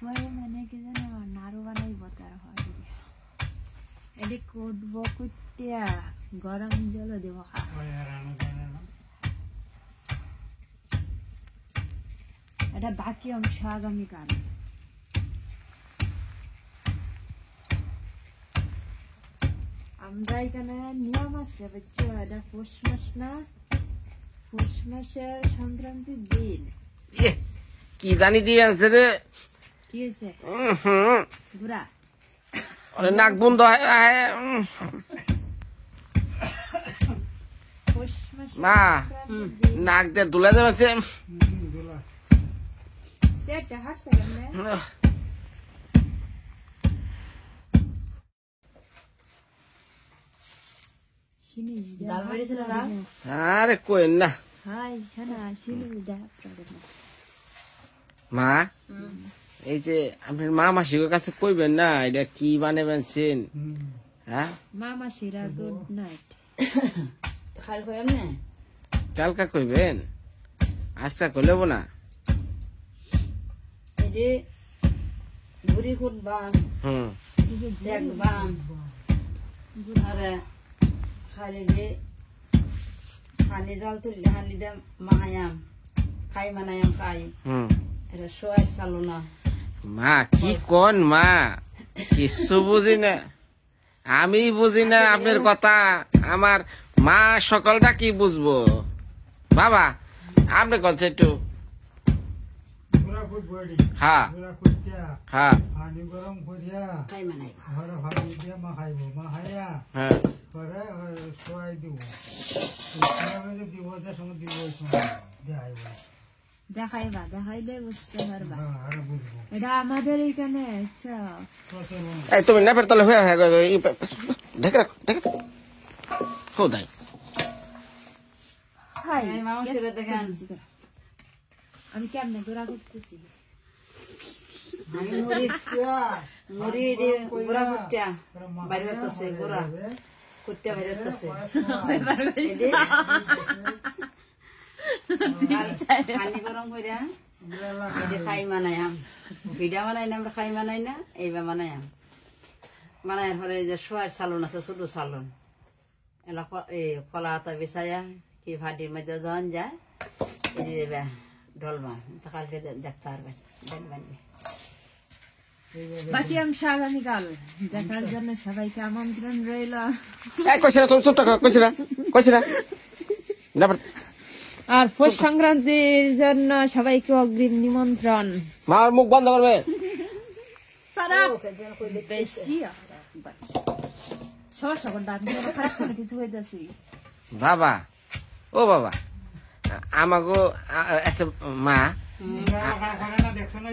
পরে মানে কি জানো নাড়ু বানাইব তার হয় এটি কুটবো কুটিয়া গরম জল দেব এটা বাকি অংশ আগামীকাল আমরা এখানে নিয়ম আছে বুঝছো এটা পৌষ মাস না পৌষ মাসের সংক্রান্তির দিন কি জানি দিবেন রে কি হয়েছে ঘুরা নাক বন্ধ পৌষ মাসের মা নাক দিয়ে দুলা যাবে সেট হাঁটছে কেমনে আরে কই না মা এই যে আপনার মা মাসির কাছে কইবেন না এটা কি বানাবেন হ্যাঁ মামাসিরা গুড নাইট কালকা কইবেন আজকা কইলেব না বুড়ি খুঁটবাম দেখবাম আরে খালি দিয়ে হানি জল তুললে হানি দিয়ে মাহায়াম খাই মানায়াম খাই এটা সোয়ার চালু না মা কি কোন মা কিছু বুঝি না আমি বুঝি না আপনার কথা আমার মা সকলটা কি বুঝবো বাবা আপনি কোনছে একটু হ্যাঁ হ্যাঁ খাই মানাই হ্যাঁ দেখাইবা দেখাইলে বুঝতে পারবা এটা আমাদের এখানে এই তুমি না তাহলে হয়ে ঢেকে রাখো ঢেকে হো দাই আমি কেমনে গোড়া করতেছি আমি মুড়ি গোড়া কুটিয়া বাইরে হতেছে গোড়া কুটিয়া বাইরে হতেছে পানি গরম করিয়া খাই মানাইম ভিডা বানাই না আমরা খাই মানাই না এইবার বানাইম বানাই পরে যে সোয়ার চালন আছে ছোট চালন এলা এই কলা আতা বিছাইয়া কি ভাটির মধ্যে জন যায় এদিকে ঢলবা কালকে দেখতে পারবেন দেখবেন বাকি অংশ আগামীকাল দেখার জন্য সবাইকে আমন্ত্রণ রইল কইছে না তুমি চুপ থাকো কইছে না আর পৌষ সংক্রান্তির জন্য সবাইকে অগ্রিম নিমন্ত্রণ মার মুখ বন্ধ করবে বেশি খারাপ করে কিছু হইতেছি বাবা ও বাবা আমাগো মা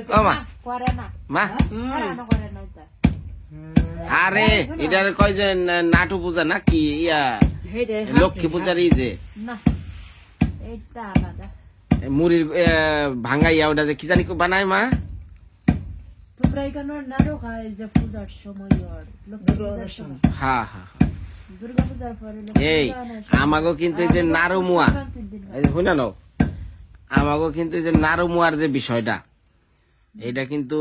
ও মা করে না মা করে না আরে এটার কয় যে নাটু পূজা নাকি ইয়া লক্ষ্মী পূজার এই যে না এটা আলাদা মুড়ির ভাঙ্গাইয়া ওটা যে কি জানি বানায় মা তোমরা এখানে নাড়ু খায় যে পূজার সময় লক্ষ্মী পূজার সময় হ্যাঁ হ্যাঁ দুর্গা পূজার পরে এই আমাগো কিন্তু এই যে নাড়ু মুয়া শুনে নাও আমাগো কিন্তু এই যে নাড়ু মুয়ার যে বিষয়টা এটা কিন্তু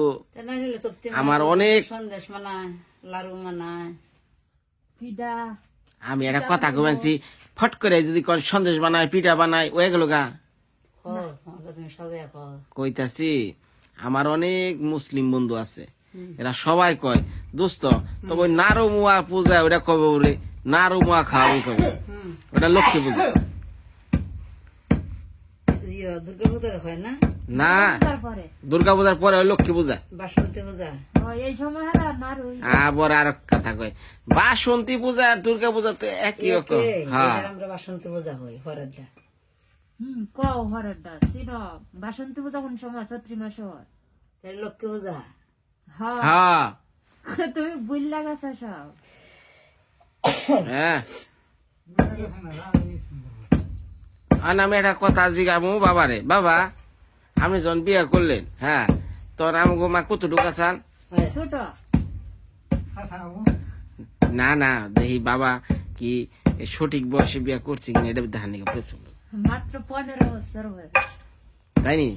আমার অনেক সন্দেশ মানায় লাড়ু মানায় পিঠা আমি একটা কথা কইছি ফট করে যদি কোন সন্দেশ বানায় পিঠা বানায় ওই গেল গা কইতাছি আমার অনেক মুসলিম বন্ধু আছে এরা সবাই কয় দোস্ত তবে নাড়ু মুয়া পূজা ওটা কবে ওরে নাড়ু মুয়া খাওয়াই কবে ওটা লক্ষ্মী পূজা দুর্গা পূজার হয় না না দুর্গা পূজার পরে লক্ষ্মী পূজা বাসন্তী পূজা এই সময় আবার আর কথা কয় বাসন্তী পূজা আর দুর্গা পূজা তো একই রকম হ্যাঁ আমরা বাসন্তী পূজা হয় হরডা কও হরডা সির বাসন্তী পূজা কোন সময় চৈত্র মাসে হয় লক্ষ্মী পূজা হ্যাঁ তুমি বুঝলা গেছো সব হ্যাঁ আমি একটা কথা জিগামু বাবারে বাবা আপনি যখন বিয়ে করলেন হ্যাঁ তোর আমগো মা কতটুকু আছেন ছোট না না দেখি বাবা কি সঠিক বয়সে বিয়ে করছি কিনা এটা ধান মাত্র 15 বছর হয়ে তাই নি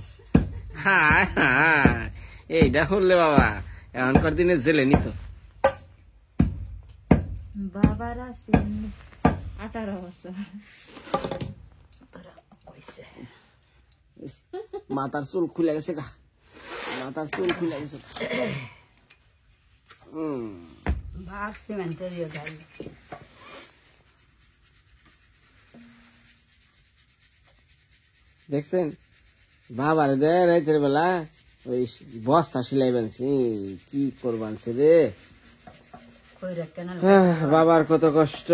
হ্যাঁ হ্যাঁ এইটা করলে বাবা এখনকার দিনে জেলে নিত। বাবার আছে 18 বছর। মাথার চুল খুলে গেছে গা, মাথার চুল খুলে গেছে। ভাগ সিমেন্টের গাড়ি দেখছেন বাবার দে রাতের বেলা ওই বস্তা সিলাই বানছি, কি করবানছে রে কইরা কেন বাবার কত কষ্ট।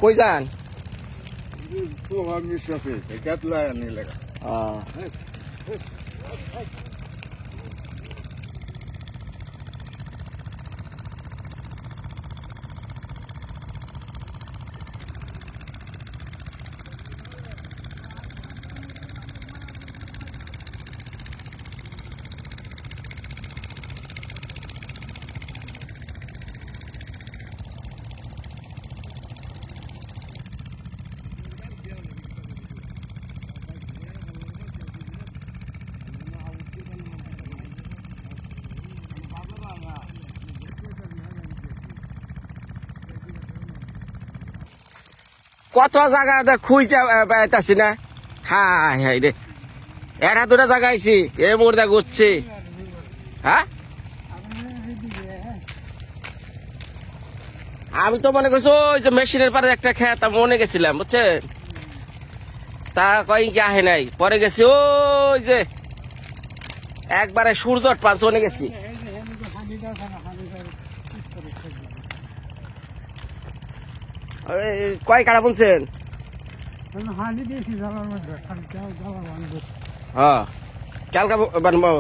কই যান? কত জায়গা খুঁজা পাইতাছি না। হাই হাই রে, এটা দুটা জায়গা আইছি, এ মুর্দা ঘুরছি। হ্যাঁ আমি তো মনে করছি ওই যে মেশিনের পারে একটা খেত, আমি মনে গেছিলাম বুঝছেন, তা কই কি আহে নাই, পরে গেছি ওই যে একবারে সূর্যট পাঁচ মনে গেছি। কয় কাটা বলছেন? হ্যাঁ কালকা বানবো।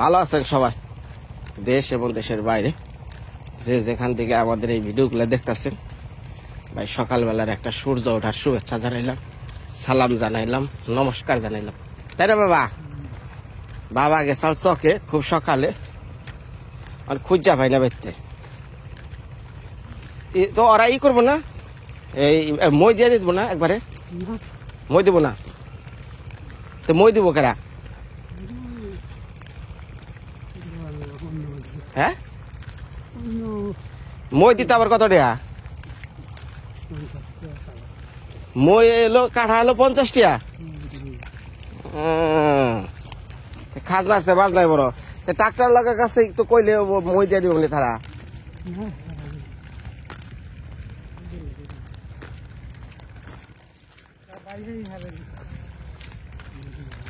ভালো আছেন সবাই, দেশ এবং দেশের বাইরে যে যেখান থেকে আমাদের এই ভিডিওগুলো দেখতেছেন। ভাই সকালবেলার একটা সূর্য ওঠার শুভেচ্ছা জানাইলাম, সালাম জানাইলাম, নমস্কার জানাইলাম, তাই না বাবা? বাবা গেছাল চকে খুব সকালে, আর খুঁজা ভাই না বেরতে তো ওরা ই করবো না, এই মই দিয়ে দিব না, একবারে মই দিব না তো মই দিব কেরা? হ্যাঁ মই দিতে আবার কত টাকা? মই এলো কাঠা এলো 50 টাকা। খাজনা আছে বাজ নাই বড়, ট্রাক্টর লাগার কাছে তো কইলে মই দিয়ে দিব বলে তারা।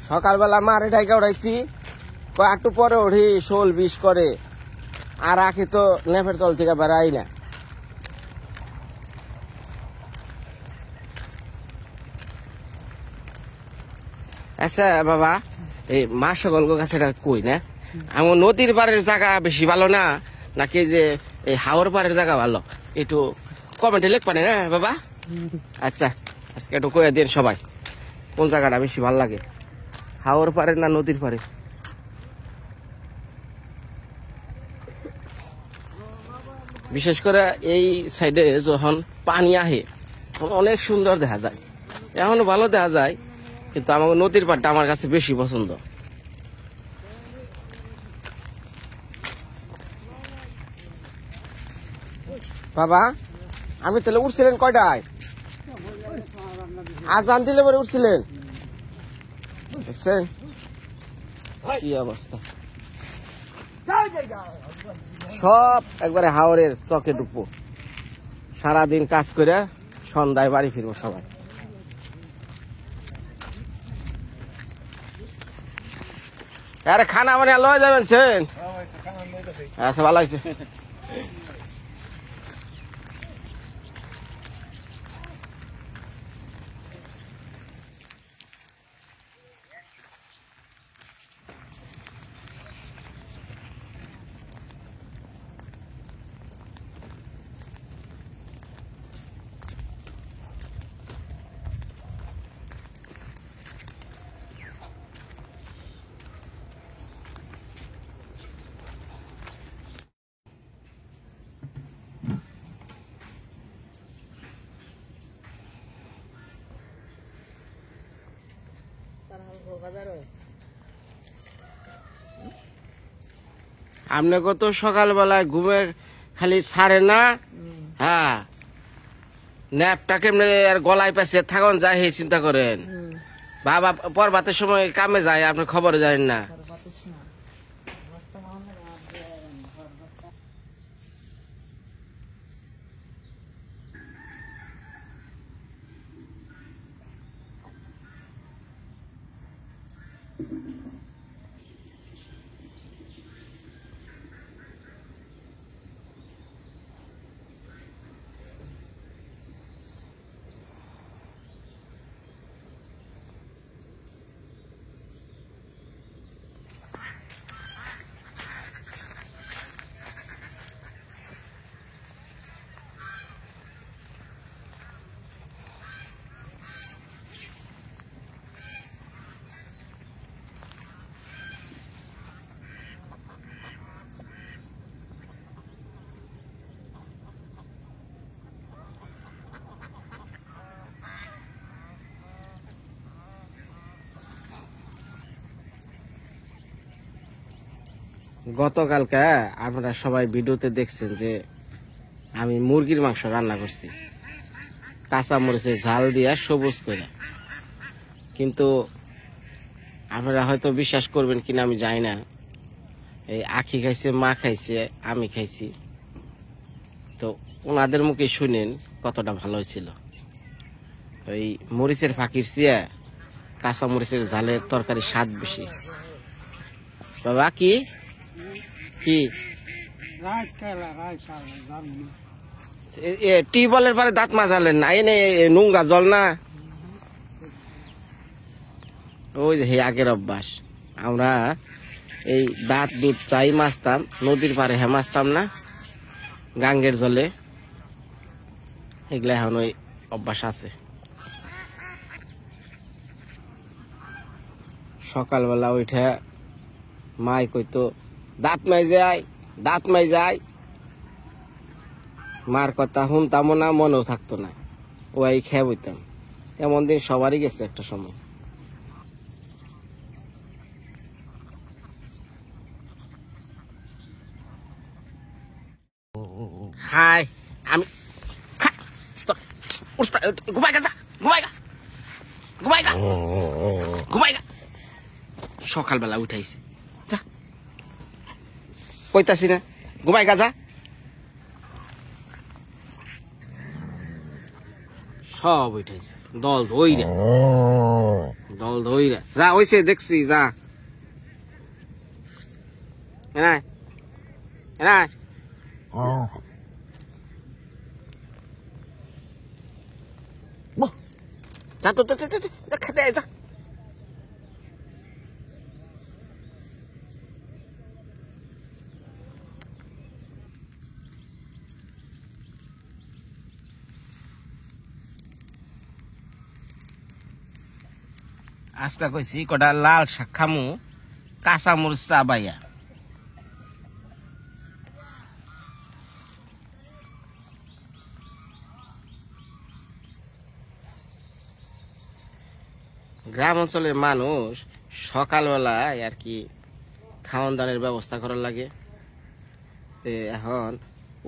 সকালবেলা মারে ঢাইকা উঠাইছি, একটু পরে উঠি 16-20 করে, আর আখি তো নেফের তল থেকে বেড়াই না। আচ্ছা বাবা, এই মা সকল কাছে কই না, আমার নদীর পাড়ের জায়গা বেশি ভালো না নাকি যে এই হাওর পাড়ের জায়গা ভালো? একটু কমেন্টে লিখ পারে না বাবা? আচ্ছা আজকে একটু কয়ে দিন সবাই কোন জায়গাটা বেশি ভালো লাগে, হাওর পাড়ে না নদীর পাড়ে? বিশেষ করে এই সাইডে যখন পানি আহে অনেক সুন্দর দেখা যায়, এখনো ভালো দেখা যায়, কিন্তু আমার নদীর পাড়টা আমার কাছে বেশি পছন্দ। বাবা আমি তাহলে উঠছিলেন কয়টায়? আজান দিলে পরে উঠছিলেন, দেখছেন কি অবস্থা, সব একবারে হাওরের চকে ডুববো। সারাদিন কাজ করে সন্ধ্যায় বাড়ি ফিরবো সবাই। আরে খানা মানে লয়ে যাবেন সেন? আচ্ছা ভালো হয়েছে। আপনাকে তো সকালবেলায় ঘুমে খালি ছাড়ে না। হ্যাঁ, ন্যাপটা কেমনে আর গলায় পেছে থাকুন যায় সেই চিন্তা করেন। বাবা পরবাতের সময় কামে যায়, আপনি খবরে জানেন না। গতকালকে আপনারা সবাই ভিডিওতে দেখছেন যে আমি মুরগির মাংস রান্না করছি কাঁচা মরিচের ঝাল দিয়া সবুজ করে, কিন্তু আপনারা হয়তো বিশ্বাস করবেন কিনা আমি জানি না। এই আখি খাইছে, মা খাইছে, আমি খাইছি, তো ওনাদের মুখে শুনেন কতটা ভালো হয়েছিল। ওই মরিচের ফাঁকির চেয়ে কাঁচা মরিচের ঝালের তরকারি স্বাদ বেশি। বাবা কি কি টিউবওয়েলের পরে দাঁত মাজালেন না, এনে নোংরা জল না। ওই যে হে আগের অভ্যাস, আমরা এই দাঁত দুধ চাই মাছতাম নদীর পারে, হ্যাঁ মাছতাম না গাঙ্গের জলে, এগুলা এখন ওই অভ্যাস আছে। সকালবেলা ওইটা মাই কইতো দাঁত মাই যায়, দাঁত মাই যায়। মার কথা শুনতামও না, মনেও থাকতো না, ওই খেয়ে বইতাম। এমন দিন সবারই গেছে একটা সময়। হাই আমি ঘুমাই গা, ঘুমাই গা, ঘুমাই গা, ঘুমাই গা। সকালবেলা উঠাইছে, যা কইতাছি না, ঘুমাই গা, যা। সব উঠাইছে, দল ধইরা, দল ধইরা, যা ওইসে দেখছি, যা এনাই এনাই। যা তো খেতে যা। আজকে কইছি কটা লাল শাক খামু, কাঁচা মরিচ চাবাইয়া। গ্রাম অঞ্চলের মানুষ সকালবেলায় আর কি খাওয়ান দানের ব্যবস্থা করার লাগে। এখন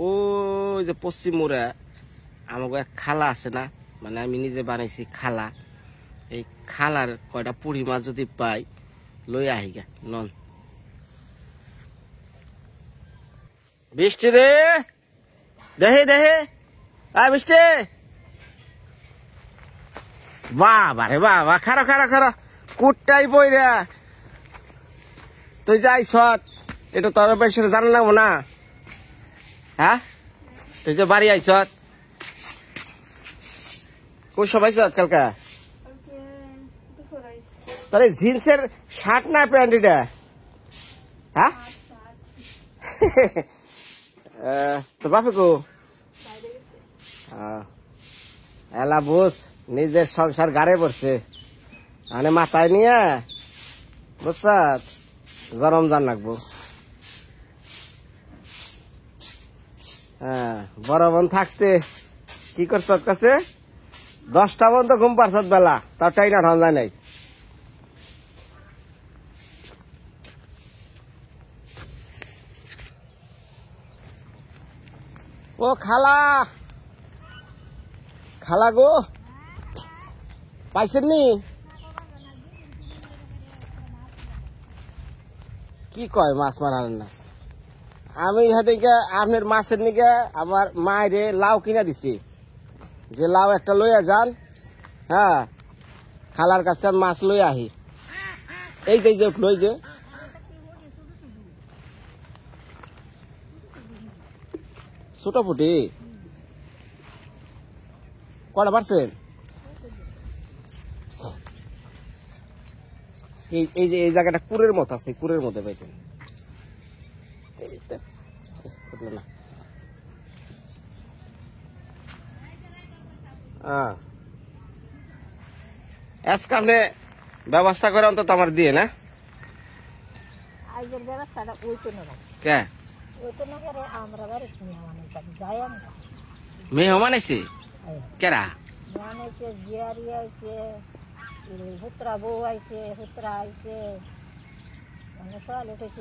ওই যে পশ্চিম মোড়া আমাকে এক খালা আছে না, মানে আমি নিজে বানাইছি খালা, এই খালার কয়টা পুরি মাছ যদি পাই লই আহিগা নন। বৃষ্টি রে, দেহে দেহে, আয় বৃষ্টি। বাবা রে বাবা, খারো খারো খারো, কুটটাই বইরা তুই যাই সৎ এটা তোর বেশি জানা লাগবো না। হ্যাঁ তুই যে বাড়ি আইস কোন সব আইস কালকা তোর জিন্সের শার্ট না প্যান্ট এটা? হ্যাঁ তোর বাপে কো এলা বুঝ নিজের সংসার গাড়ে পড়ছে মানে মাথায় নিয়ে বুঝছ জরম জান লাগবো। হ্যাঁ বড় বোন থাকতে কি করছ কাছে 10টা পর্যন্ত ঘুম পারছ বেলা তার টাই না ঠান্ডা নাই। ও খালা খালা গো পাইছেন নি? কি কয় মাছ মারার না? আমি হাতে আপনার মাছের নিকে আমার মায়েরে লাউ কিনা দিছি, যে লাউ একটা লইয়া যান। হ্যাঁ খালার কাছ থেকে মাছ লই আহি। এই যে লই যে ছোট ফুটি কটা পারছেন? এই যে এই জায়গাটা কুরের মতো আছে, কুরের মধ্যে পাইতেন না। আজকে আপনি ব্যবস্থা করে অন্তত আমার দিয়ে না ব্যবস্থাটা কে মেহমান আইছে কেরা? জিয়ারি আইছে, হুতরা বউ আইছে, হুতরা আইছে, সকালে কইছি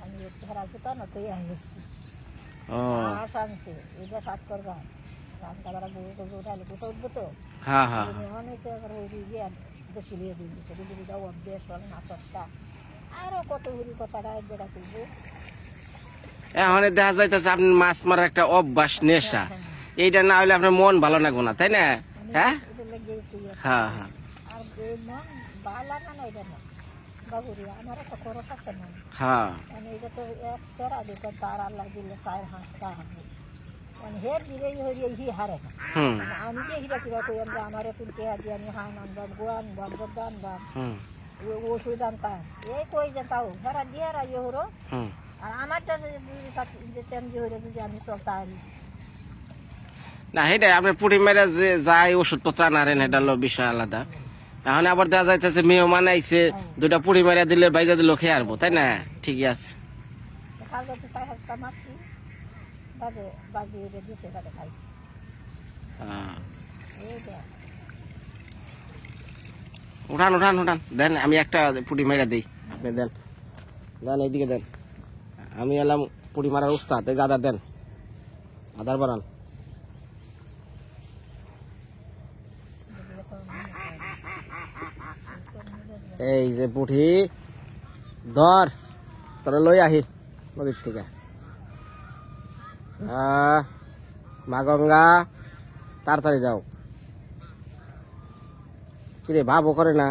আমি হেরা ফুটা না তুই আইছি আনছি এটা সাত করবা রান্না করা বউ উঠালে কোথাও উঠবো তো। হ্যাঁ হ্যাঁ অনেকে গিয়ে বেশি লিয়ে দিয়ে দিচ্ছে দিদিটা অভ্যেস হলে নাটকটা আরো কত হুড়ি কথাটা বেড়া তুলবো। এখন দেখা যাইতেছে আপনার মাছ মারার একটা অভ্যাস নেশা, এইটা না হলে আপনার মন ভালো লাগবো না তাই না? হ্যাঁ হ্যাঁ হ্যাঁ আর মন ভালো লাগা না এটা না বাবুরি আমার একটা খরচ আছে না। হ্যাঁ মানে এটা তো এক সেরা দিতে তার আল্লাহ দিলে 4-5টা হবে মানে হের দিলে হি হারে না। আমি যে হিরা কিবা কই আমরা আমার একটু কে দিয়ে আমি হান আনবাম গোয়ান বাম দান বাম ওষুধ আনতাম এই কই যে তাও সারা দিয়ে রাইয়ে হরো। আর আমারটা যে হইলে যদি আমি সব তারি না সেটাই আপনি পুরি মেরে যে যাই ওষুধপত্র আনারেন এটা হলো বিষয় আলাদা। এখন আবার দেখা যাইতেছে মেহমান আইছে, দুটা পুরি মেরে দিলে বাইজা দিল খেয়ে আসবো তাই না? ঠিকই আছে। কালকে তো 4-5টা মাছি বাজে বাজি এটা দিছে বাজে খাইছি। উঠান উঠান উঠান দেন, আমি একটা পুরি মেরে দিই আপনি দেন দেন এইদিকে দেন। আমি এলাম পুরি মারার উস্তাদ, এই আদার দেন, আদার বানান। এই যে পুঠি ধর তোরা লই আহি নদীর থেকে। মা গঙ্গা তাড়াতাড়ি যাও। কিরে ভাবও করে না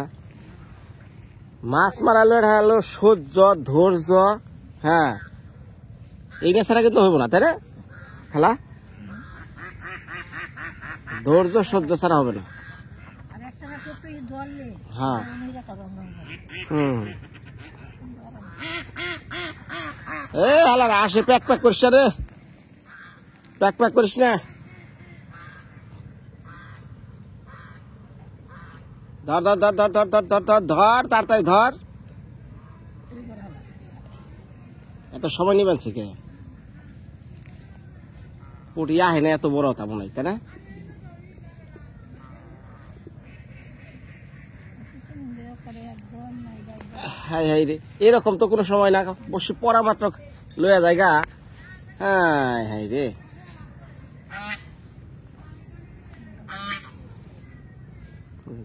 মাছ মারালো, এটা হলো সহ্য ধৈর্য। হ্যাঁ এইটা ছাড়া কিন্তু হইব না তাই না খেলা, ধৈর্য সহ্য ছাড়া হবে না। হ্যাঁ এ হালার আসে প্যাক করিস রে, প্যাক করিস না। ধর ধর ধর ধর ধর ধর ধর ধর ধর তাড়াতাড়ি ধর। এত সময় নিবেন কে পুটি আহে না, এত বড় তা মনে হয় তাই না? হাই হাই রে, এরকম তো কোনো সময় না, বসে পড়া মাত্র লইয়া জায়গা। হাই হাই রে,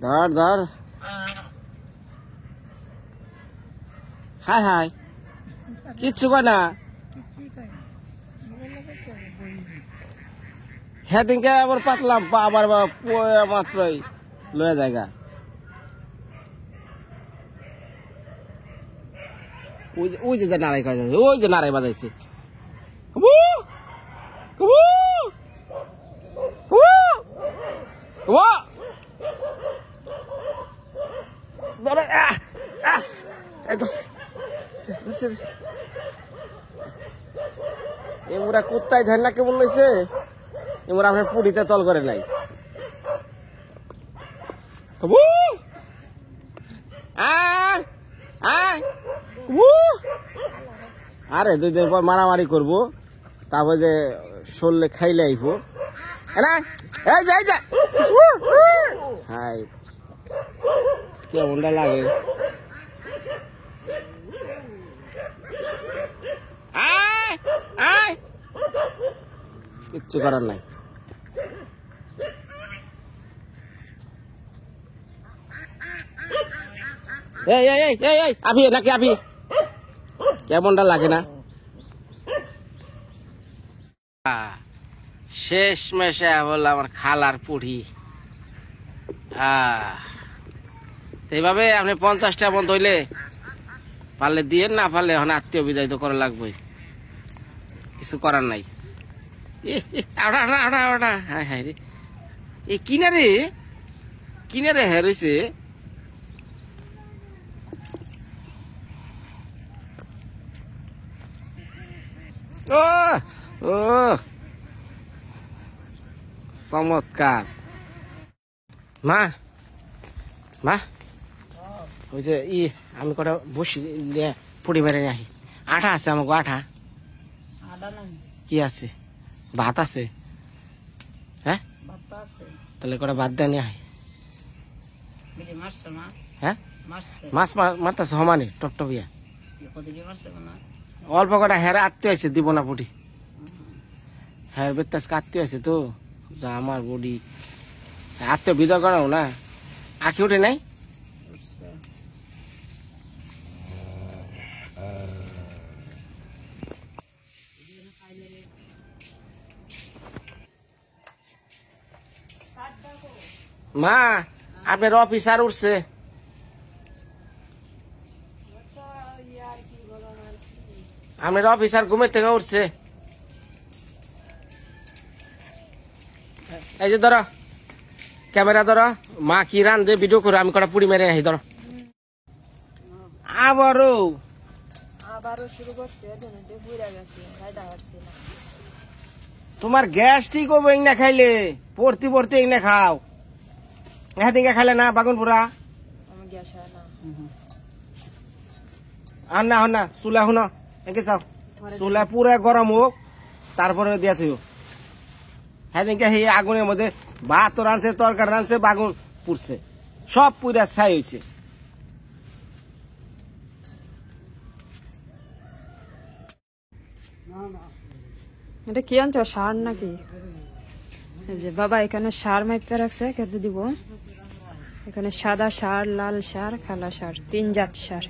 ধর ধর। হাই হাই কিচ্ছু কয় না। হ্যাঁ দিনকে আবার পাতলাম আবার মাত্রই লইয়া জায়গা। ওই যে নারাই বাজাইছে, ওই যে নারাই বাজাইছে। কবু কবু কবু কবু ধরে এমরা কুত্তায় ধর না কেমন লইছে, এমরা আপনার পুড়িতে তল করে নাই। কবু আরে 2 দিন পর মারামারি করবো, তারপর যে শরীরে খাইলে আইবো। হাই কেমনটা লাগে। কিচ্ছু করার নাই। আবি নাকি আবি, কেমনটা লাগে না? শেষ মেশে বললো আমার খালার পুড়ি। এইভাবে আপনি 50টা বন্ধ হইলে পারলে দিয়ে, না পারলে এখন আত্মীয় বিদায় তো করা লাগবে, কিছু করার নাই। হ্যাঁ হ্যাঁ রে, এ কিনারে কিনারে হ্যাঁ রয়েছে। ও ও চমৎকার। মা মা ওই যে আমি কটা বসি পুড়ি মেরে আহি। আঠা আছে আমাকে, আঠা কি আছে? ভাত আছে? হ্যাঁ তাহলে কটা ভাত দেয় নিয়ে আহি। হ্যাঁ মাছ মারতেছে সমানে টপটপিয়া, অল্প কটা হেরা আত্মীয় আছে, দিব না পুটি। হ্যাঁ বেতাস আত্মীয় আছে তো, যা আমার বডি আত্মীয় বিদায় করাও না, আঁকি উঠে নাই। মা আপনার অফিসার উঠছে। আপনার অফিসার ঘুমের থেকে উঠছে। এই যে ধরো ক্যামেরা ধরো, মা কি রান্ধে ভিডিও করে, আমি কটা পুড়ি মেরে আসি। ধরো আবারও শুরু করছে, তোমার গ্যাস ঠিক হবে না খাইলে, পড়তে পড়তে না খাও। হ্যাঁ দিকে খাইলে না বাগুন পুরা আর না হন না চুলা শুনো একে চাও, চুলা পুরা গরম হোক তারপরে দিয়া থইও। হ্যাঁ দিকে সেই আগুনের মধ্যে ভাত রাঁধছে, তরকারি রাঁধছে, বাগুন পুড়ছে, সব পুরা ছাই হয়েছে। এটা কি আনছো, সার নাকি? যে বাবা এখানে সার মাইপে রাখছে, খেতে দিব। এখানে সাদা সার, লাল সার, কালা সার, 3 জাত সার।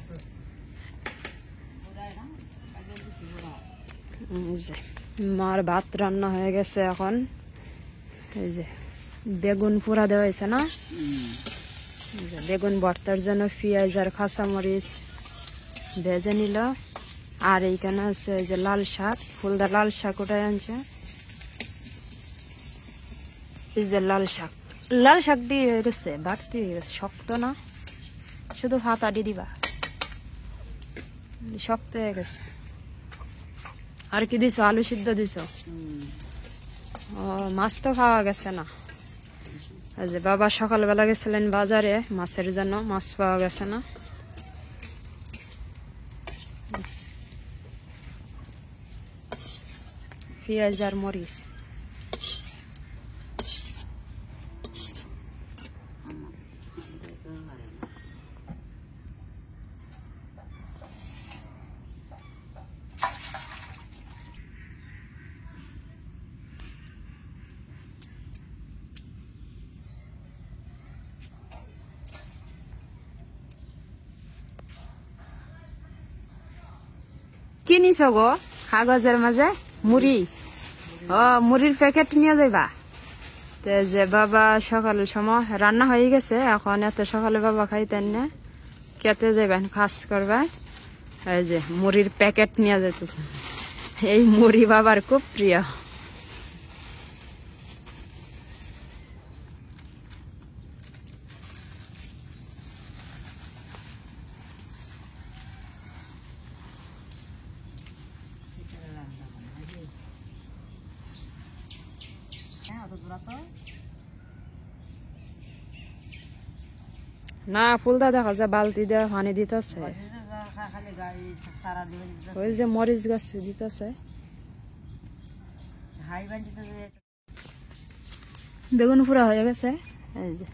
মার ভাত রান্না হয়ে গেছে। এখন এই যে বেগুন পোড়া দেওয়া হয়েছে না, বেগুন ভর্তার জন্য পেঁয়াজ আর কাঁচামরিচ ভেজে নিল। আর এইখানে আছে যে লাল শাক, ফুলদা লাল শাক ওটাই আনছে। এই যে লাল শাকটি হয়ে গেছে, বাড়তি হয়ে গেছে, শক্ত না, শুধু হাত আডি দিবা, শক্ত হয়ে গেছে। আর কি দিছো? আলু সিদ্ধ দিছো? ও মাছ তো খাওয়া গেছে না। যে বাবা সকালবেলা গেছিলেন বাজারে মাছের জন্য, মাছ পাওয়া গেছে না। পেঁয়াজ আর মরিচ। কি নিছ গো কাগজের মাঝে? মুড়ি। ও মুড়ির প্যাকেট নিয়ে যাইবা? যে বাবা সকালের সময় রান্না হয়ে গেছে, এখন এত সকালে বাবা খাইতেন না, খেতে যাইবেন, কাজ করবে। এই যে মুড়ির প্যাকেট নিয়ে যেতেছে, এই মুড়ি বাবার খুব প্রিয়। না ফুলদা দেখা যায় বালতি দিয়ে পানি দিতেছে, ওই যে মরিচ গাছ দিতেছে। বেগুন পুরা হয়ে গেছে, এই যে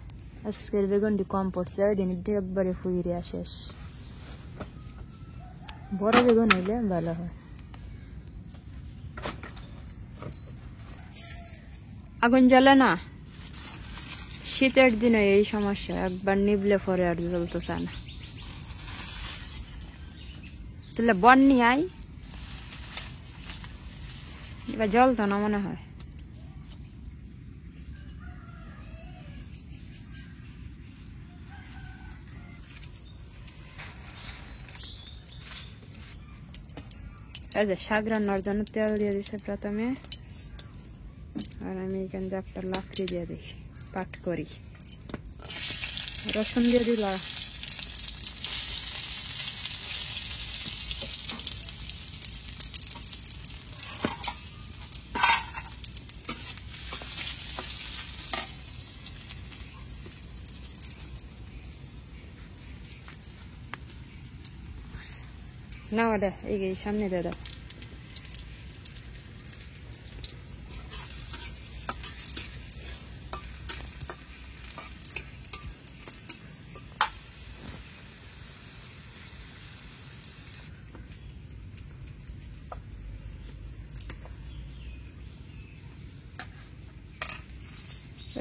আজকের বেগুনটি কম পড়ছে, ওই দিন একবারে ফুইরিয়া শেষ। বড় বেগুন হইলে ভালো হয়। আগুন জ্বলে না, শীতের দিনে এই সমস্যা, একবার নিবলে পরে আর জ্বলতে চায় না। তাহলে বন্যি আই এবার জ্বলতো না মনে হয়। এই যে শাক রান্নার জন্য তেল দিয়ে দিছে প্রথমে, আর আমি এখানে একটা লাকড়ি দিয়ে দিই, পাট করি, রসুন দিয়ে দিলাম। না ওটা এই সামনে দিয়ে দাও।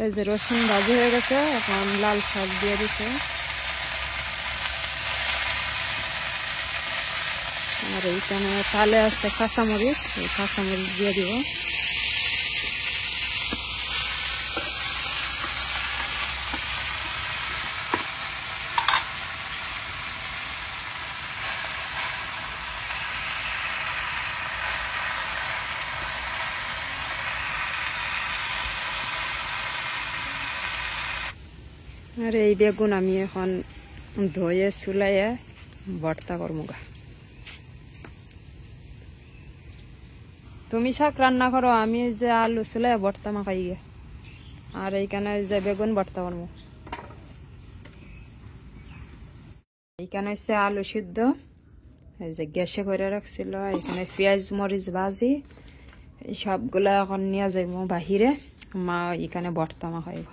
এই যে রসুন ভাজি হয়ে গেছে, এখন লাল শাক দিয়ে দিচ্ছে, আর এইখানে তালে আছে কাঁচামরিচ, এই কাঁচামরিচ দিয়ে দিব। আর এই বেগুন আমি এখন ধুয়ে চুলাইয়ে ভর্তা করবো গা। তুমি শাক রান্না করো, আমি যে আলু চুলাইয়ে ভর্তা মাখাই গে, আর এইখানে যে বেগুন ভর্তা করবো। এইখানে হচ্ছে আলু সিদ্ধ, এই যে গ্যাসে করে রাখছিল, এখানে পেঁয়াজ মরিচ ভাজি, এই সবগুলা এখন নিয়ে যাইব বাহিরে, মা এখানে ভর্তা মাখাইব।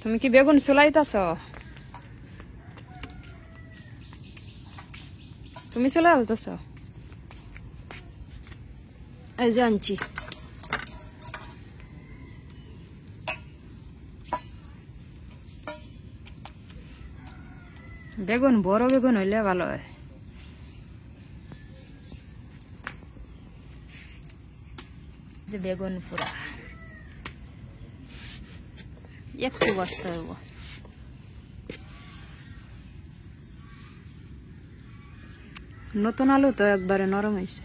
তুমি কি বেগুন চুলাইতেছ? তুমি চুলাই আলতেছ? এই যে আনছি। বেগুন বড় বেগুন হইলে ভালো হয়। যে বেগুন পুরা একটু বস্তা হইব। নতুন আলু তো একবারে নরম হয়েছে।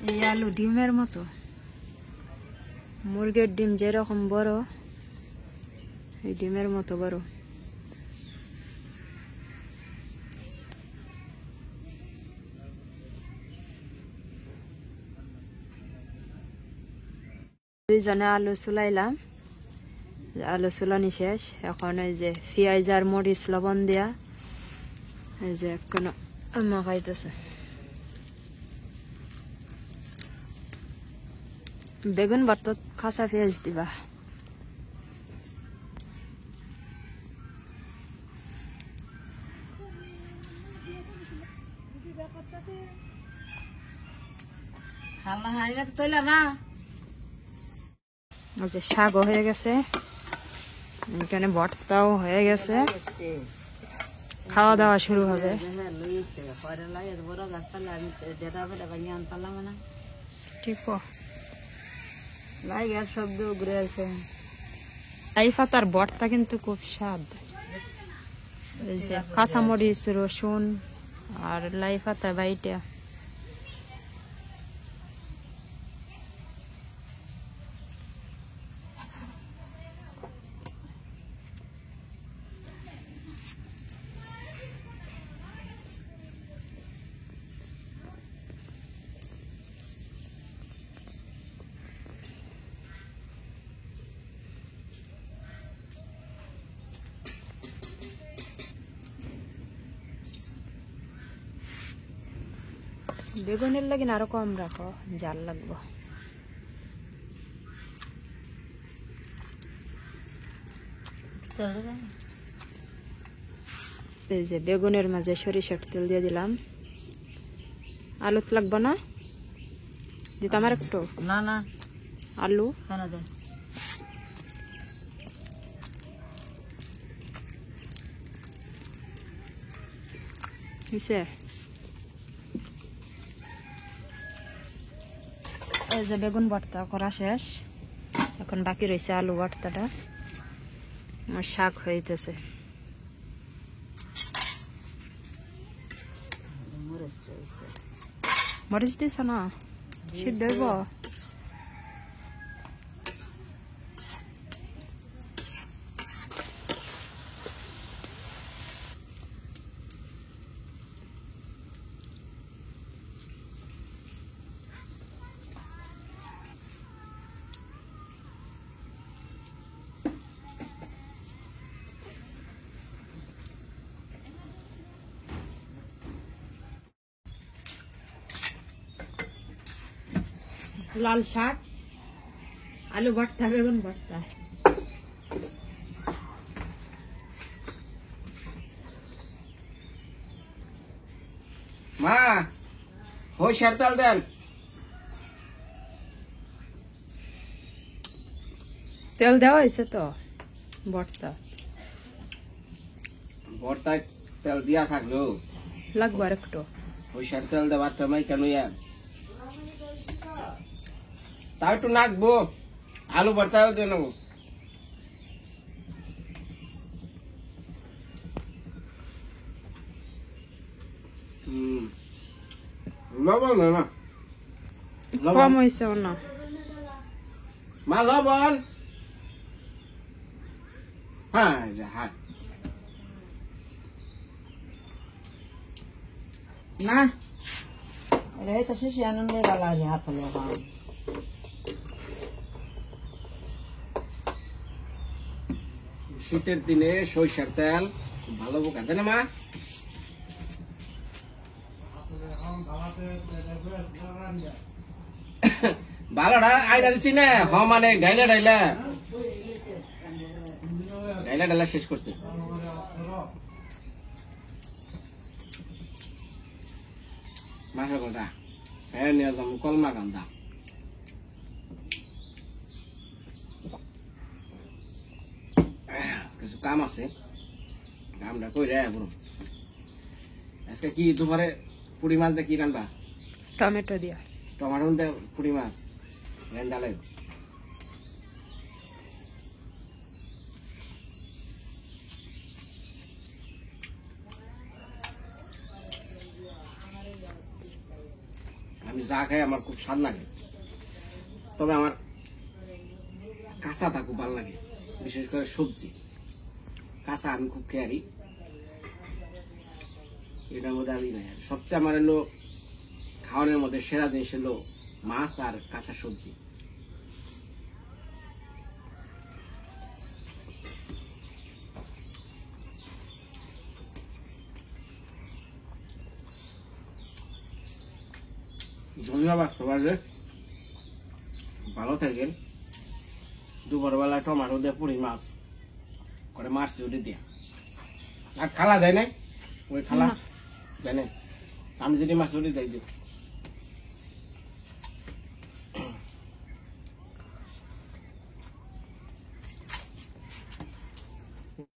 এই আলু ডিমের মতো, মুরগির ডিম যেরকম বড়, এই ডিমের মতো বড়। দুইজনে আলু চুলাইলাম, আলু চুলানি শেষ, এখন এই যে পেঁয়াজ আর মরিচ লবণ দিয়া এই যে কোনো মাখাইতেছে। বেগুন ভর্তাত কাঁচা পেঁয়াজ দিবা। খালা হারিয়ে তো তৈলা না। যে শাকও হয়ে গেছে, এখানে ভর্তাও হয়ে গেছে, খাওয়া দাওয়া শুরু হবে। হ্যাঁ লইছে পরে লাগে বড় গাছটা আমি ডেটা ফেটা ভাঙি আনতাম না ঠিক লাই গাছ শব্দ ঘুরে আছে। লাই পাতার ভর্তা কিন্তু খুব স্বাদ। এই যে কাঁচামরিচ, রসুন আর লাই পাতা বাইটা। বেগুনের লাগিন আরো কম রাখো, জাল লাগবো। এই যে বেগুনের মাঝে সরিষার তেল দিয়ে দিলাম। আলুত লাগবো না, দিতাম আর একটু। না না আলু খানা দে হইছে। এই যে বেগুন ভর্তা করা শেষ, এখন বাকি রয়েছে আলু ভর্তাটা। আমার শাক হইতেছে। মরিচ দিছ না, সিদ্ধ হইব। লাল শাক, আলু ভর্তা, বেগুন ভর্তা। মা সরিষার তেল দেন। তেল দেওয়া হয়েছে তো ভর্তা। ভর্তায় তেল দিয়া থাকলো, লাগবো আর একটু। সরিষার তেল দেওয়ার টাইমে কেন তাও একটু নাকবো। আলু ভর্তাও দিয়ে নেবো। লবণ না কম হয়েছে না মা, লবণ। হ্যাঁ হ্যাঁ না রে তো শেষে আনন্দে বালা হাত লোক শীতের দিনে সরিষার তেল খুব ভালো উপকার, তাই না মা? ভালোটা আইনা দিচ্ছি না, মানে ডাইলা ডাইলা ডাইলা ডাইলা শেষ করছে। মাসের কথা হ্যাঁ নিয়ে যাবো কলমা কান্দা। কিছু কাম আছে, কামটা কই রে বড়। আজকে কি দুপুরে পুরি মাছ দিয়ে কি রান্না? টমেটো দিয়া। টমাটো দিয়ে পুরি মাছ রান্না লাগবে। আমি যা খাই আমার খুব স্বাদ লাগে, তবে আমার কাঁচাটা খুব ভালো লাগে, বিশেষ করে সবজি কাঁচা আমি খুব খেয়ারি। এটার মধ্যে আমি নাই সবচেয়ে আমার হলো খাওয়ানোর মধ্যে সেরা জিনিস হলো মাছ আর কাঁচা সবজি। ধন্যবাদ সবাই, ভালো থাকেন। দুপুরবেলা টমাটো দিয়ে পুরি মাছ করে মারছি ওটি দিয়া। আর খালা দেয় নাই, ওই খালা জানে আমি যদি মাছ ওটি দেয় দিই।